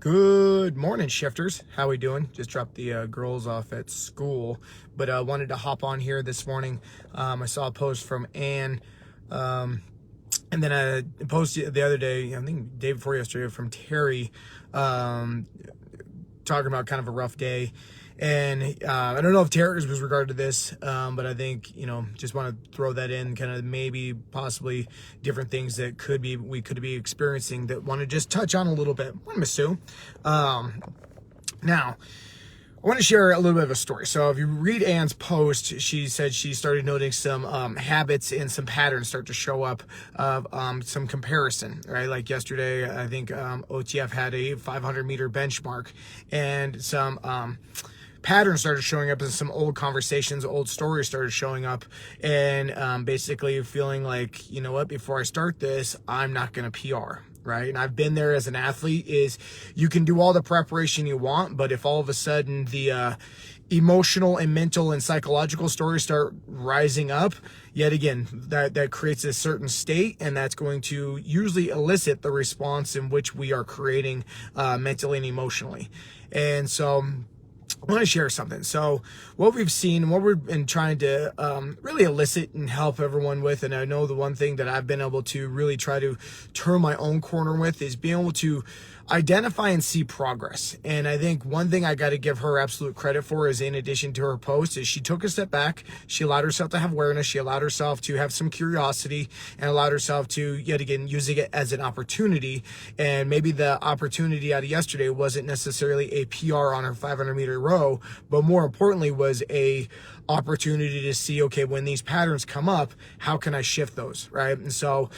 Good morning, shifters. How we doing? Just dropped the girls off at school, but wanted to hop on here this morning. I saw a post from Ann, and then I posted the other day, I think day before yesterday, from Terry, talking about kind of a rough day. And I don't know if Terry's was regarded to this, but I think, just want to throw that in, kind of maybe possibly different things that we could be experiencing that want to just touch on a little bit. Morning, Miss Sue. Now, I want to share a little bit of a story. So if you read Ann's post, she said she started noting some habits and some patterns start to show up of some comparison, right? Like yesterday, I think OTF had a 500-meter benchmark, and some patterns started showing up in some old conversations, old stories started showing up, and basically feeling like, you know what, before I start this, I'm not going to PR. Right. And I've been there as an athlete. Is you can do all the preparation you want, but if all of a sudden the emotional and mental and psychological stories start rising up, yet again, that creates a certain state, and that's going to usually elicit the response in which we are creating mentally and emotionally. And so I want to share something. So what we've seen, what we've been trying to really elicit and help everyone with, and I know the one thing that I've been able to really try to turn my own corner with, is being able to identify and see progress. And I think one thing I got to give her absolute credit for is, in addition to her post, is she took a step back. She allowed herself to have awareness. She allowed herself to have some curiosity, and allowed herself to, yet again, using it as an opportunity. And maybe the opportunity out of yesterday wasn't necessarily a PR on her 500-meter row, but more importantly was a opportunity to see, okay, when these patterns come up, how can I shift those, right? And so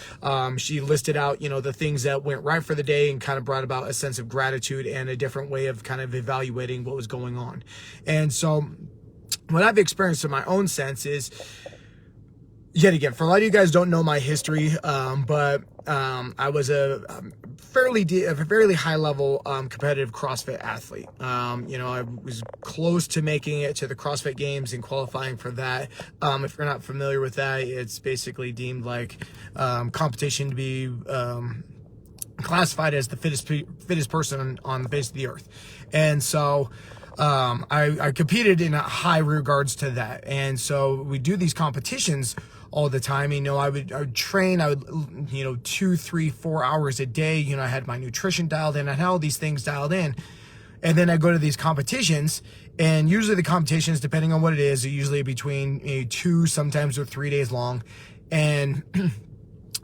she listed out, the things that went right for the day, and kind of brought about a sense of gratitude and a different way of kind of evaluating what was going on. And so what I've experienced in my own sense is, yet again, for a lot of you guys don't know my history, but I was a fairly high level competitive CrossFit athlete. I was close to making it to the CrossFit Games and qualifying for that. If you're not familiar with that, it's basically deemed like competition to be classified as the fittest person on the face of the earth. And so I competed in a high regards to that. And so we do these competitions all the time. I would train, 2, 3, 4 hours a day. I had my nutrition dialed in. I had all these things dialed in. And then I go to these competitions, and usually the competitions, depending on what it is, are usually between 2, sometimes or 3 days long. And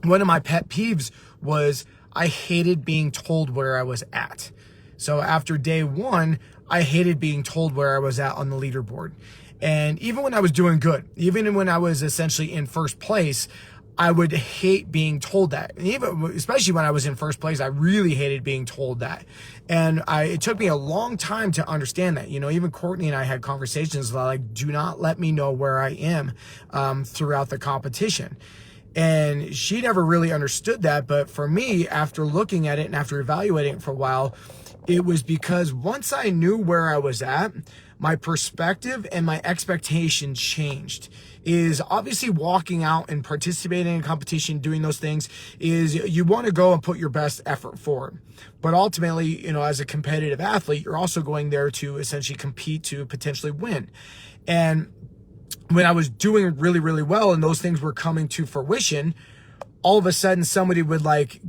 one of my pet peeves was I hated being told where I was at. So after day one, I hated being told where I was at on the leaderboard. And even when I was doing good, even when I was essentially in first place, I would hate being told that. And especially when I was in first place, I really hated being told that. And it took me a long time to understand that. Even Courtney and I had conversations about, like, do not let me know where I am throughout the competition. And she never really understood that. But for me, after looking at it and after evaluating it for a while, it was because once I knew where I was at, my perspective and my expectations changed. Is obviously walking out and participating in a competition, doing those things, is you want to go and put your best effort forward. But ultimately, as a competitive athlete, you're also going there to essentially compete to potentially win. And when I was doing really, really well and those things were coming to fruition, all of a sudden somebody would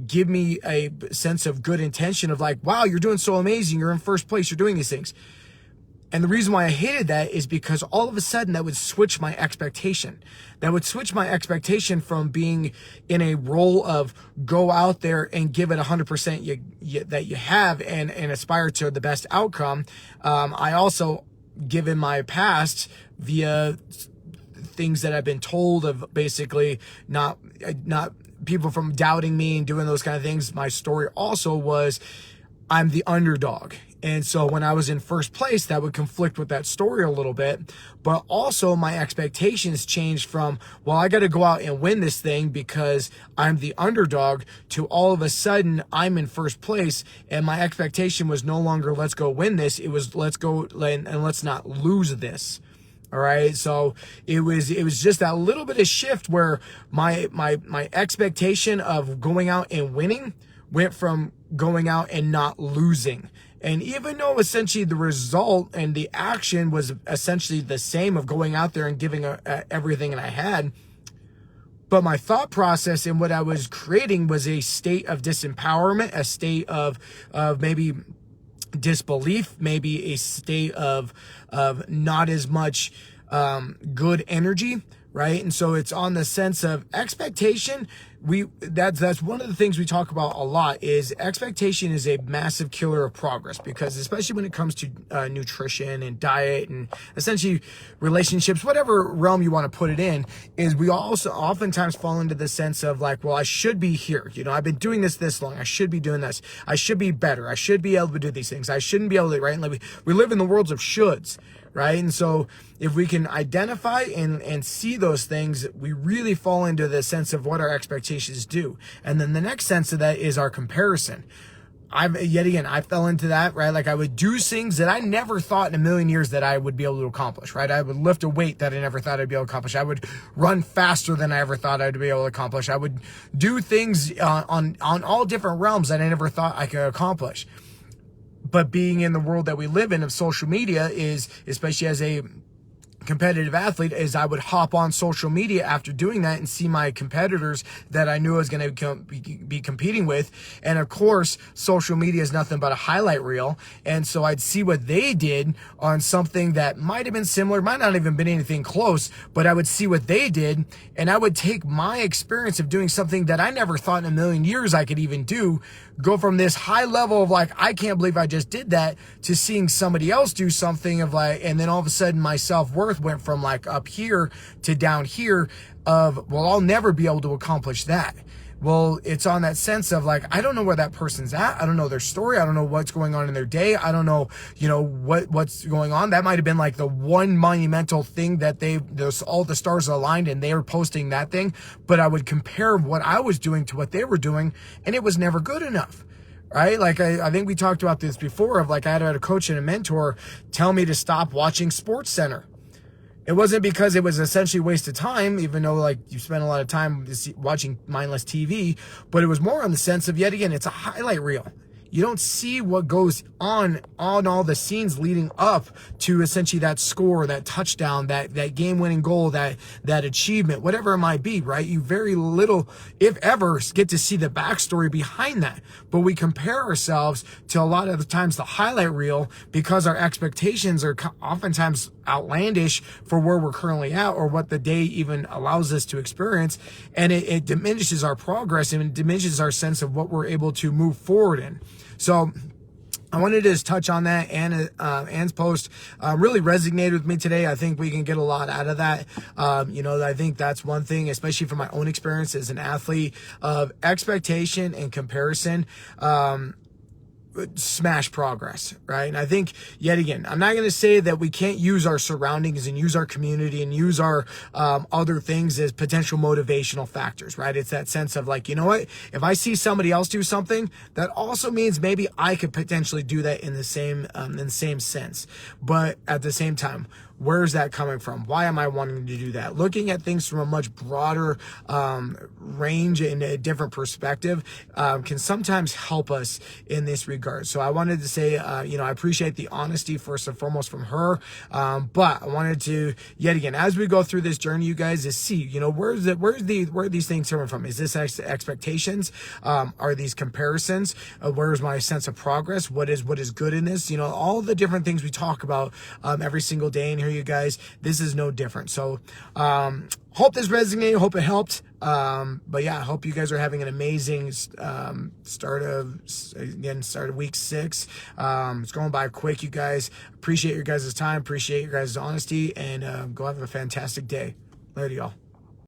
give me a sense of good intention of wow, you're doing so amazing. You're in first place. You're doing these things. And the reason why I hated that is because all of a sudden that would switch my expectation. That would switch my expectation from being in a role of go out there and give it 100% that you have and aspire to the best outcome. I also, given my past, via things that I've been told of basically not people from doubting me and doing those kind of things, my story also was I'm the underdog. And so when I was in first place, that would conflict with that story a little bit. But also my expectations changed from, well, I got to go out and win this thing because I'm the underdog, to all of a sudden I'm in first place. And my expectation was no longer let's go win this. It was let's go and let's not lose this. All right. So it was just that little bit of shift where my expectation of going out and winning went from going out and not losing. And even though essentially the result and the action was essentially the same of going out there and giving everything that I had, but my thought process and what I was creating was a state of disempowerment, a state of maybe disbelief, maybe a state of not as much good energy, right? And so it's on the sense of expectation. That's one of the things we talk about a lot, is expectation is a massive killer of progress, because especially when it comes to nutrition and diet and essentially relationships, whatever realm you want to put it in, is we also oftentimes fall into the sense of like, well, I should be here. You know, I've been doing this long. I should be doing this. I should be better. I should be able to do these things. I shouldn't be able to, right? And like we live in the worlds of shoulds, right? And so if we can identify and see those things, we really fall into the sense of what our expectations do. And then the next sense of that is our comparison. I fell into that, right? Like I would do things that I never thought in a million years that I would be able to accomplish, right? I would lift a weight that I never thought I'd be able to accomplish. I would run faster than I ever thought I'd be able to accomplish. I would do things on all different realms that I never thought I could accomplish. But being in the world that we live in of social media is, especially as a competitive athlete, is I would hop on social media after doing that and see my competitors that I knew I was going to be competing with. And of course, social media is nothing but a highlight reel. And so I'd see what they did on something that might have been similar, might not even been anything close, but I would see what they did, and I would take my experience of doing something that I never thought in a million years I could even do, go from this high level of like, I can't believe I just did that, to seeing somebody else do something of like, and then all of a sudden my self-worth went from like up here to down here of, well, I'll never be able to accomplish that. Well, it's on that sense of like, I don't know where that person's at. I don't know their story. I don't know what's going on in their day. I don't know, what's going on. That might have been like the one monumental thing that all the stars aligned and they were posting that thing. But I would compare what I was doing to what they were doing, and it was never good enough. Right? Like I think we talked about this before of like, I had a coach and a mentor tell me to stop watching SportsCenter. It wasn't because it was essentially a waste of time, even though like you spend a lot of time watching mindless TV, but it was more on the sense of, yet again, it's a highlight reel. You don't see what goes on all the scenes leading up to essentially that score, that touchdown, that game-winning goal, that achievement, whatever it might be, right? You very little, if ever, get to see the backstory behind that. But we compare ourselves to a lot of the times the highlight reel because our expectations are oftentimes outlandish for where we're currently at or what the day even allows us to experience. And it diminishes our progress, and it diminishes our sense of what we're able to move forward in. So I wanted to just touch on that. Anne's post really resonated with me today. I think we can get a lot out of that. I think that's one thing, especially from my own experience as an athlete, of expectation and comparison. Smash progress, right? And I think, yet again, I'm not going to say that we can't use our surroundings and use our community and use our other things as potential motivational factors, right? It's that sense of like, you know what? If I see somebody else do something, that also means maybe I could potentially do that in the same sense. But at the same time, where's that coming from? Why am I wanting to do that? Looking at things from a much broader range and a different perspective can sometimes help us in this regard. So I wanted to say, I appreciate the honesty first and foremost from her. But I wanted to, yet again, as we go through this journey, you guys, is see, where are these things coming from? Is this expectations? Are these comparisons? Where's my sense of progress? What is good in this? All the different things we talk about every single day in here, you guys, this is no different. So hope this resonated, hope it helped. But yeah, I hope you guys are having an amazing start of week 6. It's going by quick, you guys. Appreciate your guys' time, appreciate your guys' honesty, and go have a fantastic day. Later, y'all.